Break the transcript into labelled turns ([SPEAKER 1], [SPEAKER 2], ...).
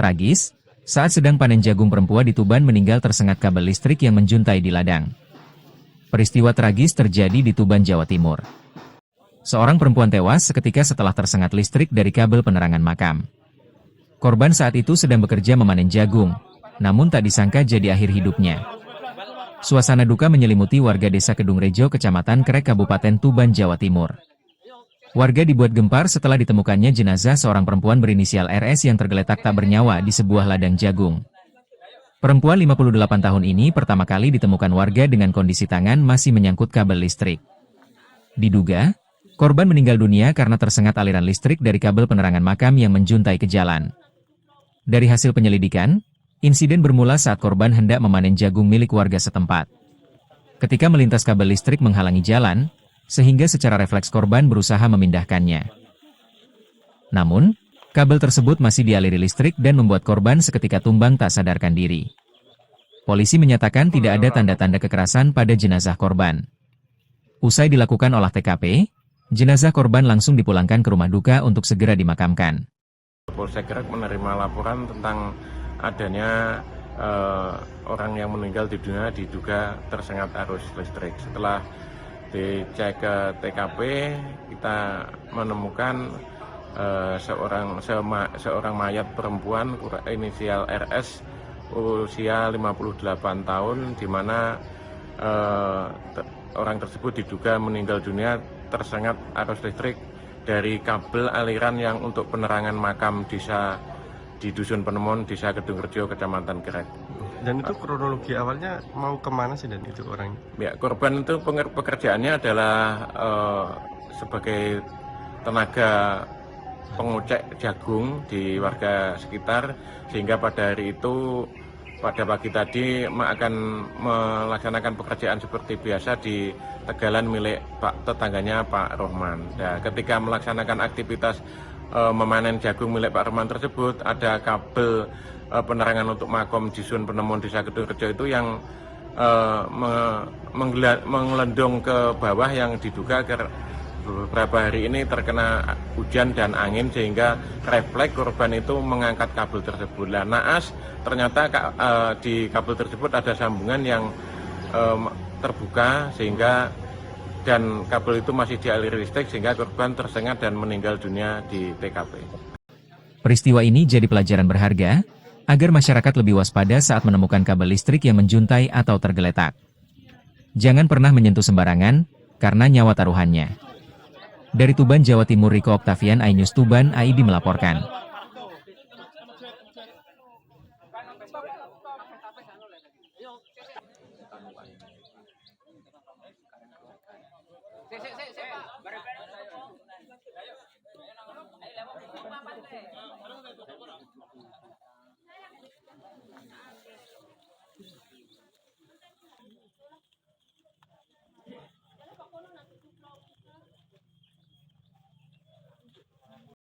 [SPEAKER 1] Tragis, saat sedang panen jagung perempuan di Tuban meninggal tersengat kabel listrik yang menjuntai di ladang. Peristiwa tragis terjadi di Tuban, Jawa Timur. Seorang perempuan tewas seketika setelah tersengat listrik dari kabel penerangan makam. Korban saat itu sedang bekerja memanen jagung, namun tak disangka jadi akhir hidupnya. Suasana duka menyelimuti warga desa Kedung Rejo, Kecamatan Krek, Kabupaten Tuban, Jawa Timur. Warga dibuat gempar setelah ditemukannya jenazah seorang perempuan berinisial RS yang tergeletak tak bernyawa di sebuah ladang jagung. Perempuan 58 tahun ini pertama kali ditemukan warga dengan kondisi tangan masih menyangkut kabel listrik. Diduga, korban meninggal dunia karena tersengat aliran listrik dari kabel penerangan makam yang menjuntai ke jalan. Dari hasil penyelidikan, insiden bermula saat korban hendak memanen jagung milik warga setempat. Ketika melintas kabel listrik menghalangi jalan, sehingga secara refleks korban berusaha memindahkannya. Namun, kabel tersebut masih dialiri listrik dan membuat korban seketika tumbang tak sadarkan diri. Polisi menyatakan tidak ada tanda-tanda kekerasan pada jenazah korban. Usai dilakukan olah TKP, jenazah korban langsung dipulangkan ke rumah duka untuk segera dimakamkan.
[SPEAKER 2] Polsek Krek menerima laporan tentang adanya orang yang meninggal di dunia diduga tersengat arus listrik. Setelah dicek ke TKP, kita menemukan seorang mayat perempuan inisial RS usia 58 tahun, di mana orang tersebut diduga meninggal dunia tersengat arus listrik dari kabel aliran yang untuk penerangan makam desa di Dusun Penemon, Desa Kedung Rejo, Kecamatan Krek.
[SPEAKER 3] Dan itu kronologi awalnya mau kemana sih dan itu orang?
[SPEAKER 2] Ya, korban itu pekerjaannya adalah sebagai tenaga pengocek jagung di warga sekitar, sehingga pada hari itu pada pagi tadi akan melaksanakan pekerjaan seperti biasa di tegalan milik tetangganya Pak Rohman. Nah, ketika melaksanakan aktivitas memanen jagung milik Pak Rohman tersebut, ada kabel penerangan untuk makom Dusun Penemon Desa Kedung Rejo itu yang mengelendong ke bawah, yang diduga beberapa hari ini terkena hujan dan angin sehingga refleks korban itu mengangkat kabel tersebut. Nah, naas ternyata di kabel tersebut ada sambungan yang terbuka sehingga dan kabel itu masih dialiri listrik sehingga korban tersengat dan meninggal dunia di TKP.
[SPEAKER 1] Peristiwa ini jadi pelajaran berharga agar masyarakat lebih waspada saat menemukan kabel listrik yang menjuntai atau tergeletak. Jangan pernah menyentuh sembarangan, karena nyawa taruhannya. Dari Tuban, Jawa Timur, Riko Oktavian, iNews Tuban, ID melaporkan.